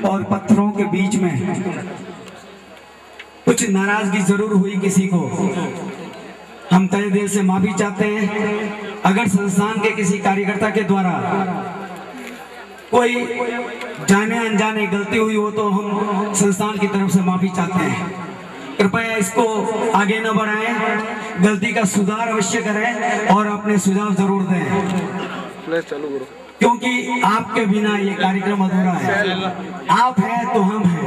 और पत्थरों के बीच में कुछ नाराजगी जरूर हुई किसी को। हम तहे दिल से माफी चाहते हैं। अगर संस्थान के किसी कार्यकर्ता के द्वारा कोई जाने अनजाने गलती हुई हो तो हम संस्थान की तरफ से माफी चाहते हैं। कृपया इसको आगे न बढ़ाएं, गलती का सुधार अवश्य करें और अपने सुझाव जरूर दें, क्योंकि आपके बिना ये कार्यक्रम अधूरा है। आप हैं तो हम हैं,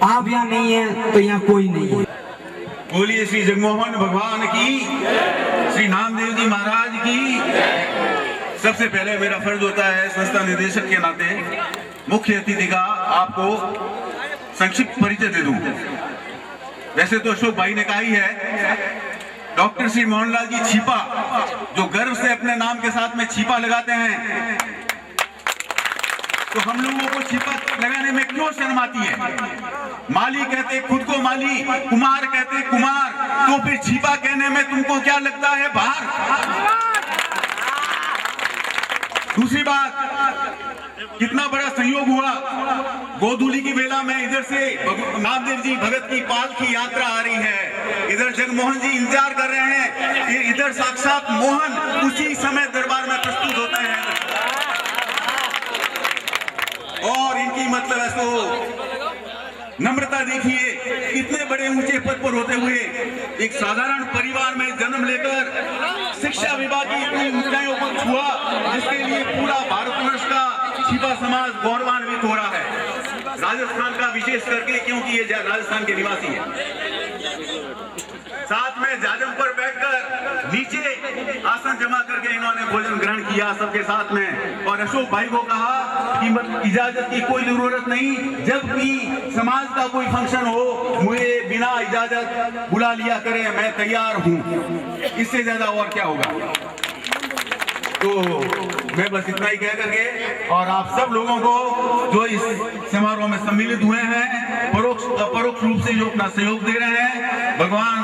आप यहाँ नहीं है तो यहाँ कोई नहीं है। बोलिए श्री जगमोहन भगवान की, श्री नामदेव जी महाराज की। सबसे पहले मेरा फर्ज होता है संस्था निदेशक के नाते मुख्य अतिथि का आपको संक्षिप्त परिचय दे दूं। वैसे तो अशोक भाई ने कहा ही है, डॉक्टर श्री मोहनलाल जी छिपा, जो गर्व से अपने नाम के साथ में छिपा लगाते हैं, तो हम लोगों को छिपा लगाने में क्यों शर्म आती है? माली कहते खुद को माली, कुमार कहते कुमार, तो फिर छिपा कहने में तुमको क्या लगता है भार? दूसरी बात, कितना बड़ा संयोग हुआ। गोधूली की बेला में इधर से नामदेव जी भगत की पाल की यात्रा आ रही है, इधर जगमोहन जी इंतजार कर रहे हैं, इधर साक्षात मोहन उसी समय दरबार में प्रस्तुत होते हैं। और इनकी मतलब ऐसो नम्रता देखिए, इतने बड़े ऊंचे पद पर होते हुए एक साधारण परिवार में जन्म लेकर शिक्षा विभाग की इतनी ऊंचाइयों को छुआ, जिसके लिए पूरा भारतवर्ष का छिपा समाज गौरवान्वित हो रहा है। राजस्थान का विशेष करके, क्योंकि ये राजस्थान के निवासी है। साथ में जाजम पर बैठकर नीचे आसन जमा करके इन्होंने भोजन ग्रहण किया सबके साथ में। और अशोक भाई को कहा कि इजाजत की कोई जरूरत नहीं, जब भी समाज का कोई फंक्शन हो मुझे बिना इजाजत बुला लिया करें, मैं तैयार हूं। इससे ज्यादा और क्या होगा? तो मैं बस इतना ही कह करके, और आप सब लोगों को जो इस समारोह में सम्मिलित हुए हैं, परोक्ष अपरोक्ष रूप से जो अपना सहयोग दे रहे हैं, भगवान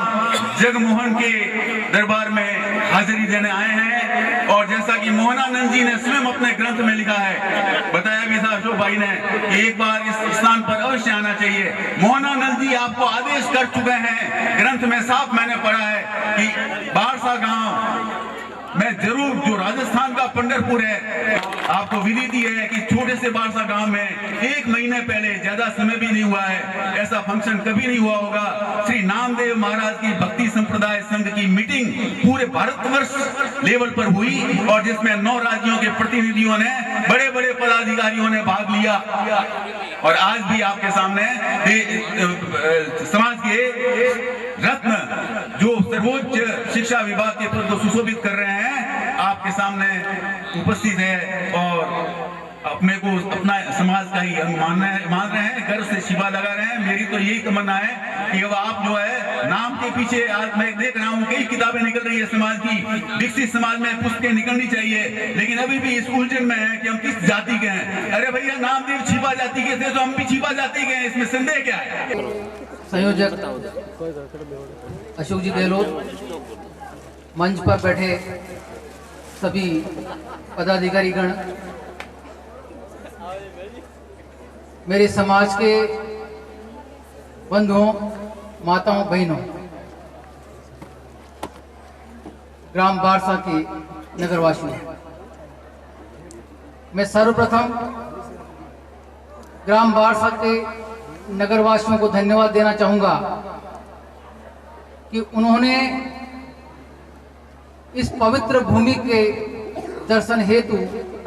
जगमोहन के दरबार में हाजिरी देने आए हैं। और जैसा कि मोहनानंद जी ने स्वयं अपने ग्रंथ में लिखा है, बताया भी था अशोक भाई ने कि एक बार इस स्थान पर अवश्य आना चाहिए। मोहनानंद जी आपको आदेश कर चुके हैं, ग्रंथ में साफ मैंने पढ़ा है कि बारसा गांव मैं जरूर, जो राजस्थान का पंढरपुर है, आपको विदित है कि छोटे से बारसा गांव में 1 महीने पहले, ज्यादा समय भी नहीं हुआ है, ऐसा फंक्शन कभी नहीं हुआ होगा। श्री नामदेव महाराज की भक्ति संप्रदाय संघ की मीटिंग पूरे भारतवर्ष लेवल पर हुई, और जिसमें 9 राज्यों के प्रतिनिधियों ने, बड़े बड़े पदाधिकारियों ने भाग लिया। और आज भी आपके सामने समाज के रत्न, जो सर्वोच्च शिक्षा विभाग के पद को सुशोभित कर रहे हैं, आपके सामने उपस्थित है, और अपने को अपना समाज का ही अंग मान रहे हैं, गर्व से शिवा लगा रहे हैं। मेरी तो यही तमन्ना है कि अब आप जो है नाम के पीछे, आज मैं देख रहा हूँ कई किताबें निकल रही है समाज की, विकसित समाज में पुस्तकें निकलनी चाहिए, लेकिन अभी भी इस उलझन में है कि हम किस जाति के हैं। अरे भैया, नामदेव छिपा जाति के थे तो हम भी छिपा जाति के हैं, इसमें संदेह क्या है? संयोजक अशोक जी गहलोत, मंच पर बैठे सभी पदाधिकारीगण, मेरे समाज के बंधुओं, माताओं, बहनों, ग्राम बारसा के नगरवासियों, मैं सर्वप्रथम ग्राम बारसा के नगरवासियों को धन्यवाद देना चाहूंगा कि उन्होंने इस पवित्र भूमि के दर्शन हेतु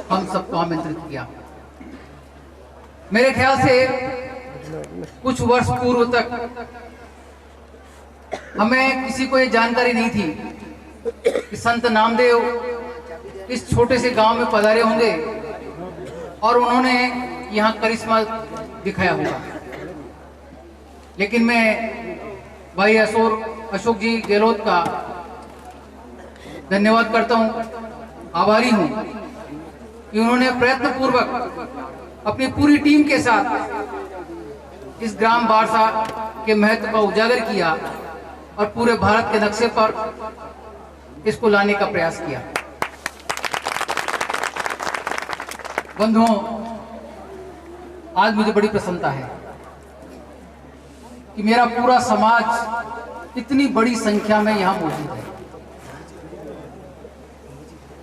हम सबको आमंत्रित किया। मेरे ख्याल से कुछ वर्ष पूर्व तक हमें किसी को ये जानकारी नहीं थी कि संत नामदेव इस छोटे से गांव में पधारे होंगे और उन्होंने यहाँ करिश्मा दिखाया होगा। लेकिन मैं भाई अशोक जी गहलोत का धन्यवाद करता हूँ, आभारी हूँ कि उन्होंने प्रयत्न पूर्वक अपनी पूरी टीम के साथ इस ग्राम बारसा के महत्व का उजागर किया और पूरे भारत के नक्शे पर इसको लाने का प्रयास किया। बंधुओं, आज मुझे बड़ी प्रसन्नता है कि मेरा पूरा समाज इतनी बड़ी संख्या में यहाँ मौजूद है।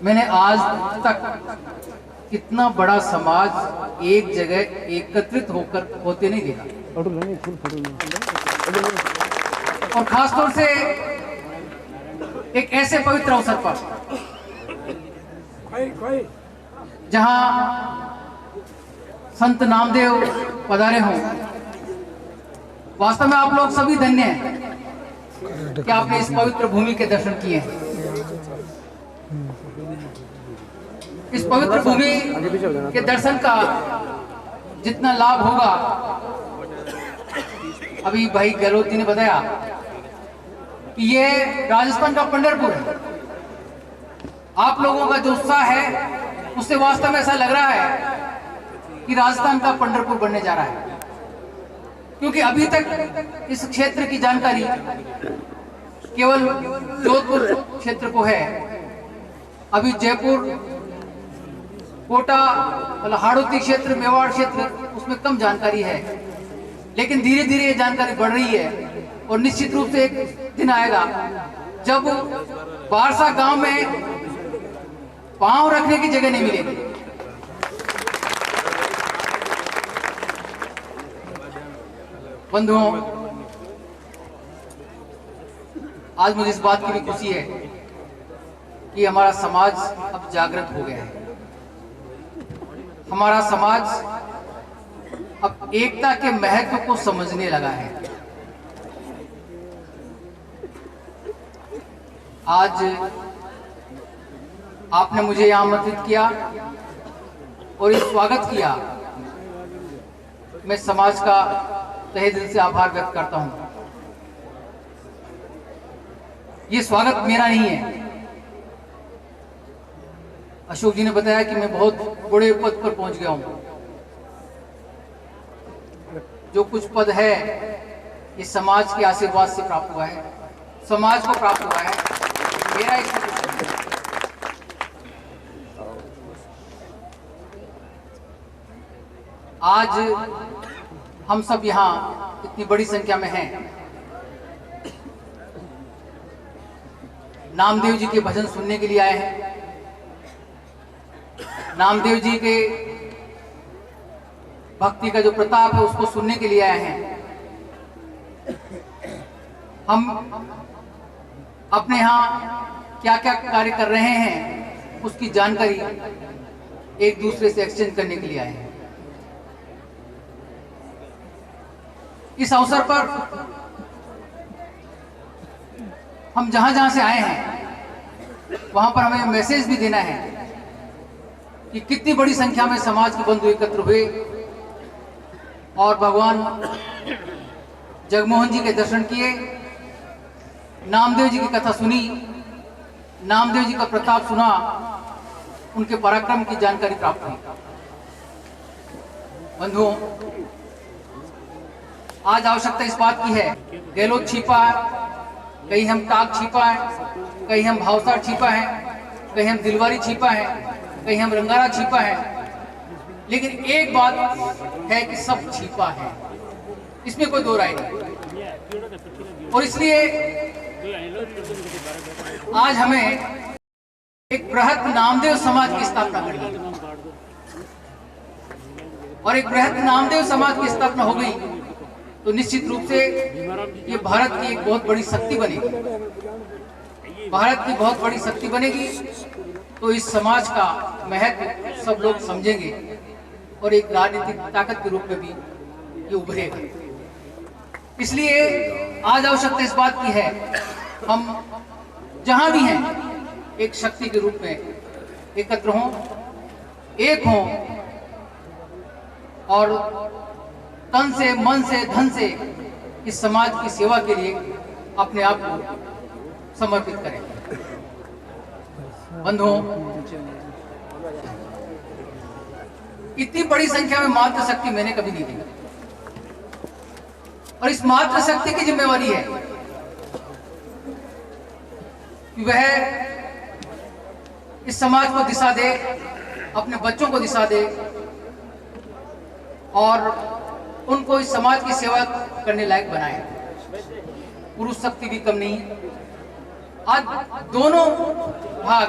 मैंने आज तक इतना बड़ा समाज एक जगह एकत्रित होते नहीं देखा, और खासतौर से एक ऐसे पवित्र अवसर पर जहां संत नामदेव पधारे हों। वास्तव में आप लोग सभी धन्य हैं कि आपने इस पवित्र भूमि के दर्शन किए हैं। इस पवित्र भूमि के दर्शन का जितना लाभ होगा, अभी भाई गहलोत जी ने बताया कि ये राजस्थान का पंढरपुर है। आप लोगों का जो उत्साह है उससे वास्तव में ऐसा लग रहा है कि राजस्थान का पंढरपुर बनने जा रहा है, क्योंकि अभी तक इस क्षेत्र की जानकारी केवल जोधपुर क्षेत्र को है। अभी जयपुर, कोटा, हाड़ौती क्षेत्र, मेवाड़ क्षेत्र, उसमें कम जानकारी है, लेकिन धीरे धीरे ये जानकारी बढ़ रही है। और निश्चित रूप से एक दिन आएगा जब बारसा गांव में पांव रखने की जगह नहीं मिलेगी। बंधुओं, आज मुझे इस बात की भी खुशी है कि हमारा समाज अब जागृत हो गया है। हमारा समाज अब एकता के महत्व को समझने लगा है। आज आपने मुझे यहाँ आमंत्रित किया और इस स्वागत किया। मैं समाज का तहे दिल से आभार व्यक्त करता हूँ। ये स्वागत मेरा नहीं है। अशोक जी ने बताया कि मैं बहुत बड़े पद पर पहुंच गया हूं। जो कुछ पद है ये समाज के आशीर्वाद से प्राप्त हुआ है, समाज को प्राप्त हुआ है। मेरा एक आज हम सब यहाँ इतनी बड़ी संख्या में हैं, नामदेव जी के भजन सुनने के लिए आए हैं। नामदेव जी के भक्ति का जो प्रताप है उसको सुनने के लिए आए हैं। हम अपने यहाँ क्या क्या कार्य कर रहे हैं उसकी जानकारी एक दूसरे से एक्सचेंज करने के लिए आए हैं। इस अवसर पर हम जहां जहां से आए हैं वहां पर हमें मैसेज भी देना है कि कितनी बड़ी संख्या में समाज के बंधु एकत्र हुए और भगवान जगमोहन जी के दर्शन किए, नामदेव जी की कथा सुनी, नामदेव जी का प्रताप सुना, उनके पराक्रम की जानकारी प्राप्त हुई। बंधुओं, आज आवश्यकता इस बात की है, गहलोत छिपा है, कहीं हम टाक छिपा है, कहीं हम भावसार छिपा है, कहीं हम दिलवारी छिपा है, कहीं हम रंगारा छिपा है, लेकिन एक बात है कि सब छिपा है, इसमें कोई दो राय नहीं। और इसलिए आज हमें एक बृहत नामदेव समाज की स्थापना करनी है, और एक बृहत नामदेव समाज की स्थापना हो गई तो निश्चित रूप से ये भारत की एक बहुत बड़ी शक्ति बनेगी। भारत की बहुत बड़ी शक्ति बनेगी तो इस समाज का महत्व सब लोग समझेंगे और एक राजनीतिक ताकत के रूप में भी ये उभरेगा। इसलिए आज आवश्यकता इस बात की है, हम जहां भी हैं एक शक्ति के रूप में एकत्र हों, एक हों और तन से, मन से, धन से इस समाज की सेवा के लिए अपने आप को समर्पित करें। बंधुओं, इतनी बड़ी संख्या में मातृ शक्ति मैंने कभी नहीं देखी, और इस मातृ शक्ति की जिम्मेवारी है कि वह इस समाज को दिशा दे, अपने बच्चों को दिशा दे, और उनको इस समाज की सेवा करने लायक बनाए। पुरुष शक्ति भी कम नहीं है। आज दोनों भाग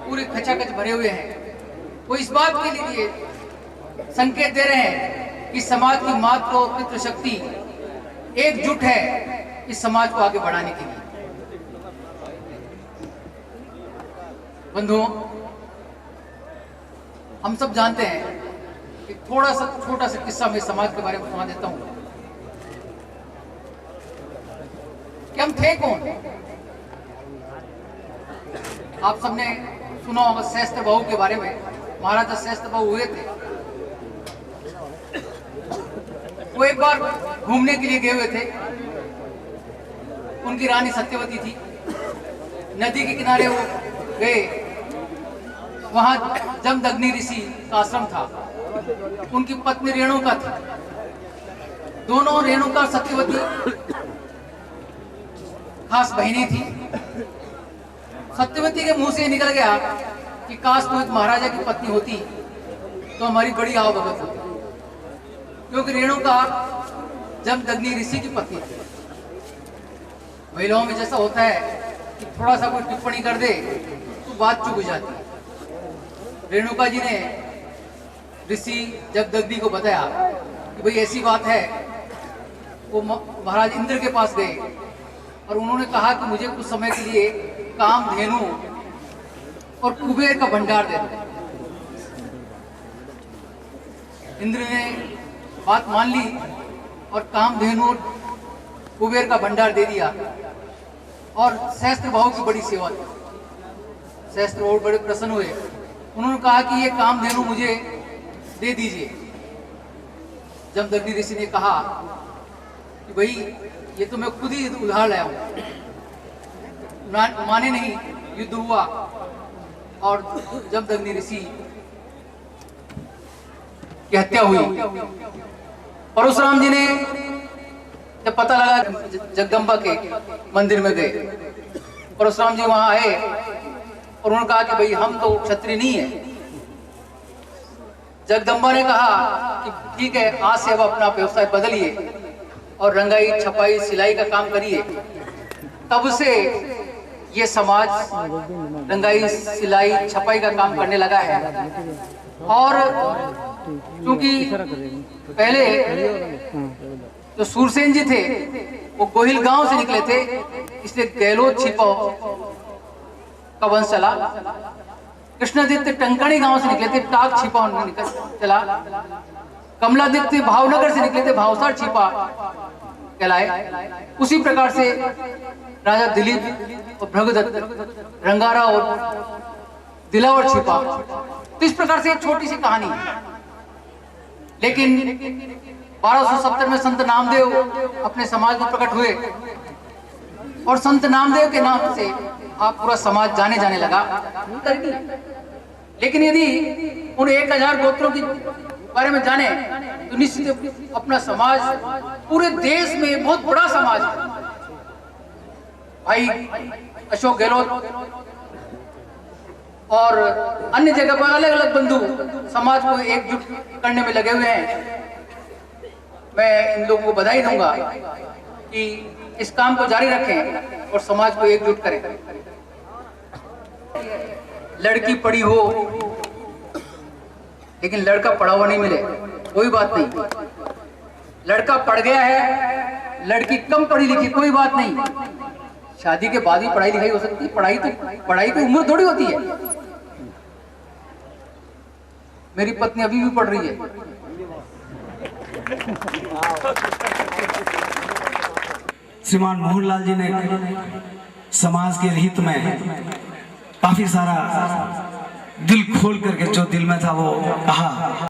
पूरे खचाखच भरे हुए हैं। वो इस बात के लिए संकेत दे रहे हैं कि समाज की मातृ और पितृशक्ति एकजुट है इस समाज को आगे बढ़ाने के लिए। बंधुओं, हम सब जानते हैं, एक थोड़ा सा छोटा सा किस्सा मैं समाज के बारे में सुना देता हूं कि हम थे कौन। आप सबने सुना होगा सहस्त्र बाहु के बारे में। महाराजा सहस्त्र बाहु हुए थे। वो एक बार घूमने के लिए गए हुए थे। उनकी रानी सत्यवती थी। नदी के किनारे वो गए। वहां जमदग्नि ऋषि का आश्रम था। उनकी पत्नी रेणुका थी। दोनों, रेणुका और सत्यवती, खास बहनी थी। सत्यवती के मुंह से निकल गया कि काश तो एक महाराजा की पत्नी होती तो हमारी बड़ी आवभगत होती, क्योंकि रेणुका जमदग्नि ऋषि की पत्नी थी। महिलाओं में जैसा होता है कि थोड़ा सा कोई टिप्पणी कर दे तो बात चुप हो जाती है। रेणुका जी ने ऋषि जमदग्नि को बताया कि भाई ऐसी बात है। वो महाराज इंद्र के पास गए और उन्होंने कहा कि मुझे कुछ समय के लिए कामधेनु और कुबेर का भंडार दे दो। इंद्र ने बात मान ली और कामधेनु और कुबेर का भंडार दे दिया और सहस्त्र बाहु की बड़ी सेवा की। सहस्त्र बाहु बड़े प्रसन्न हुए। उन्होंने कहा कि ये कामधेनु मुझे दे दीजिए। जमदग्नि ऋषि ने कहा कि भाई ये तो मैं खुद ही उधार लाया हूं। माने नहीं, युद्ध हुआ और जमदग्नि ऋषि की हत्या हुई। परशुराम जी ने जब पता लगा जगदम्बा के मंदिर में गए, परशुराम जी वहां आए और उन्होंने कहा कि भाई हम तो क्षत्रिय नहीं है। जगदम्बा ने कहा कि ठीक है, आज से अब अपना व्यवसाय बदलिए और रंगाई, छपाई, सिलाई का काम करिए। तब से ये समाज रंगाई, सिलाई, छपाई का काम करने लगा है। और क्योंकि पहले जो सूरसेन जी थे वो गोहिल गांव से निकले थे, इसलिए गहलोत छिपाओ का वंश चला। कृष्णादित्य टंकणी गांव से निकले थे, टाक छिपाओ निकल चला। कमलादित्य भावनगर से निकले थे, भावसार छिपा कहलाए। उसी प्रकार से राजा दिलीप और भृगुदत्त रंगारा और दिलावर छिपा। तो इस प्रकार से एक छोटी सी कहानी है। लेकिन 1270 में संत नामदेव अपने समाज में प्रकट हुए और संत नामदेव के नाम से आप पूरा समाज जाने लगा। लेकिन यदि उन 1000 गोत्रों की बारे में जाने तो निश्चित अपना समाज पूरे देश में बहुत बड़ा समाज है। भाई अशोक गहलोत और अन्य जगह पर अलग अलग बंधु समाज को एकजुट करने में लगे हुए हैं। मैं इन लोगों को बधाई दूंगा कि इस काम को जारी रखें और समाज को एकजुट करें। लड़की पढ़ी हो लेकिन लड़का पढ़ा हुआ नहीं मिले, कोई बात नहीं। लड़का पढ़ गया है, लड़की कम पढ़ी लिखी, कोई बात नहीं। शादी के बाद ही पढ़ाई लिखाई हो सकती है। पढ़ाई तो उम्र थोड़ी होती है। मेरी पत्नी अभी भी पढ़ रही है। श्रीमान मोहनलाल जी ने समाज के हित में काफी सारा दिल खोल करके जो दिल में था वो कहा।